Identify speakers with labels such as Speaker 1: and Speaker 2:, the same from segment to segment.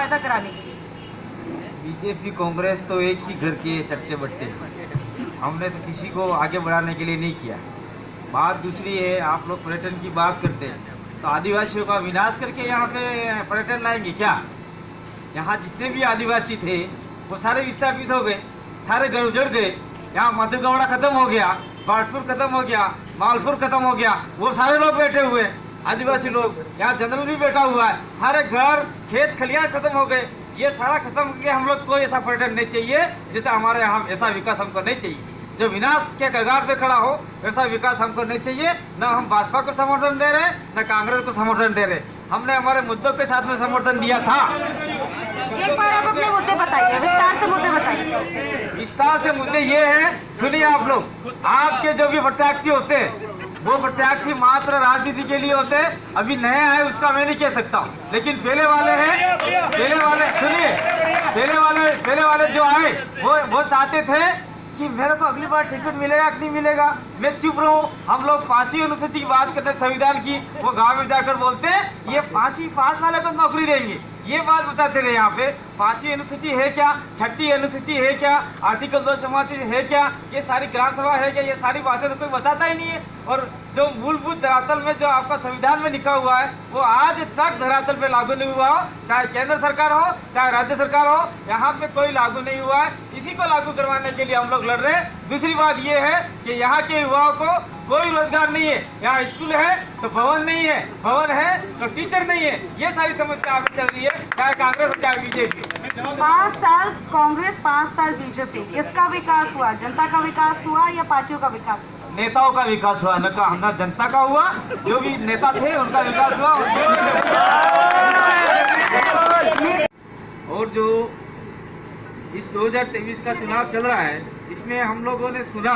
Speaker 1: ज्यादा कराने की?
Speaker 2: बीजेपी कांग्रेस तो एक ही घर के चट्टे बट्टे हैं। हमने तो किसी को आगे बढ़ाने के लिए नहीं किया। बात दूसरी है, आप लोग पर्यटन की बात करते हैं तो आदिवासियों का विनाश करके यहाँ पे पर्यटन लाएंगे क्या? यहाँ जितने भी आदिवासी थे वो सारे विस्थापित हो गए, सारे घर उजड़ गए। यहाँ मधुगौड़ा खत्म हो गया, बाटपुर खत्म हो गया, मालपुर खत्म हो गया, वो सारे लोग बैठे हुए हैं, आदिवासी लोग। यहाँ जनरल भी बैठा हुआ है, सारे घर खेत खलियान खत्म हो गए। ये सारा खत्म करके हम लोग को ऐसा पर्यटन नहीं चाहिए जैसा हमारे यहाँ, ऐसा विकास हमको नहीं चाहिए। जो विनाश के कगार पे खड़ा हो वैसा विकास हमको नहीं चाहिए। न हम भाजपा को समर्थन दे रहे हैं, न कांग्रेस को समर्थन दे रहे। हमने हमारे मुद्दों के साथ में समर्थन दिया था।
Speaker 1: एक बार आप अपने मुद्दे बताइए, विस्तार से मुद्दे बताइए।
Speaker 2: विस्तार से मुद्दे ये है, सुनिए आप लोग। आपके जो भी प्रत्याशी होते हैं वो प्रत्याशी मात्र राजनीति के लिए होते हैं। अभी नए आए उसका मैं नहीं कह सकता हूँ, लेकिन पहले वाले हैं, पहले वाले सुनिए, पहले वाले जो आए वो चाहते थे कि मेरे को अगली बार टिकट मिलेगा कि नहीं मिलेगा, मैं चुप रहूं। हम लोग 5वीं अनुसूची की बात करते संविधान की, वो गांव में जाकर बोलते ये 5वीं पास वाले को नौकरी देंगे, ये बात बताते रहे। यहाँ पे 5वीं अनुसूची है क्या, 6ठी अनुसूची है क्या, आर्टिकल 2 समाज है क्या, ये सारी ग्राम सभा है क्या, ये सारी बातें तो कोई बताता ही नहीं है। और जो मूलभूत धरातल में जो आपका संविधान में लिखा हुआ है वो आज तक धरातल पे लागू नहीं हुआ हो, चाहे केंद्र सरकार हो चाहे राज्य सरकार हो, यहाँ पे कोई लागू नहीं हुआ है। इसी को लागू करवाने के लिए हम लोग लड़ रहे हैं। दूसरी बात ये है कि यहाँ के युवाओं को कोई रोजगार नहीं है। यहाँ स्कूल है तो भवन नहीं है, भवन है तो टीचर नहीं है। ये सारी समस्या आगे चल रही है, चाहे कांग्रेस हो चाहे बीजेपी।
Speaker 1: 5 साल कांग्रेस, 5 साल बीजेपी, किसका विकास हुआ? जनता का विकास हुआ या पार्टियों का विकास?
Speaker 2: नेताओं का विकास हुआ, न जनता का हुआ। जो भी नेता थे उनका विकास हुआ। और जो इस 2023 का चुनाव चल रहा है, इसमें हम लोगों ने सुना,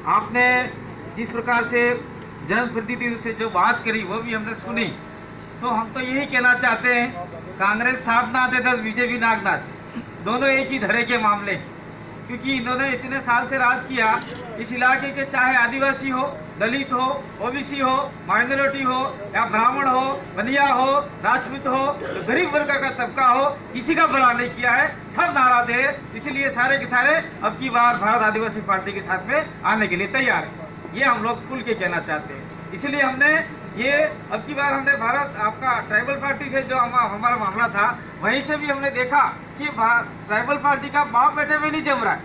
Speaker 2: आपने जिस प्रकार से जनप्रतिनिधि से जो बात करी वो भी हमने सुनी। तो हम तो यही कहना चाहते हैं, कांग्रेस साथ ना दे तो बीजेपी नाक ना दे, दोनों एक ही धड़े के मामले, क्योंकि इन्होंने इतने साल से राज किया। इस इलाके के चाहे आदिवासी हो, दलित हो, ओबीसी हो, माइनॉरिटी हो या ब्राह्मण हो, बनिया हो, राजपूत हो, तो गरीब वर्ग का तबका हो, किसी का भला नहीं किया है, सब नाराज है। इसलिए सारे के सारे अब की बार भारत आदिवासी पार्टी के साथ में आने के लिए तैयार है। ये हम लोग खुल के कहना चाहते हैं। इसलिए हमने ये अब की बार हमने भारत आपका ट्राइबल पार्टी से जो हमारा मामला था, वहीं से भी हमने देखा कि ट्राइबल पार्टी का बाप बेटे में नहीं जम रहा है।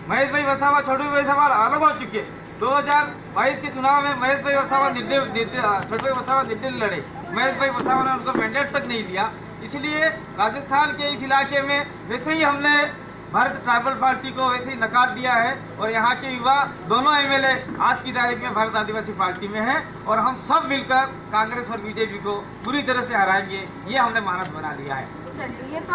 Speaker 2: महेश भाई वसावा, छोटू भाई वसावा अलग हो चुके। 2022 के चुनाव में महेश भाई वसावा छोटू भाई वसावा निर्दलीय लड़े। महेश भाई वसावा ने उनको मैंडेट तक नहीं दिया। इसलिए राजस्थान के इस इलाके में वैसे ही हमने भारत ट्राइबल पार्टी को वैसे ही नकार दिया है। और यहाँ के युवा दोनों एमएलए आज की तारीख में भारत आदिवासी पार्टी में हैं और हम सब मिलकर कांग्रेस और बीजेपी को पूरी तरह से हराएंगे, ये हमने मानस बना लिया है।
Speaker 1: चलिए, ये तो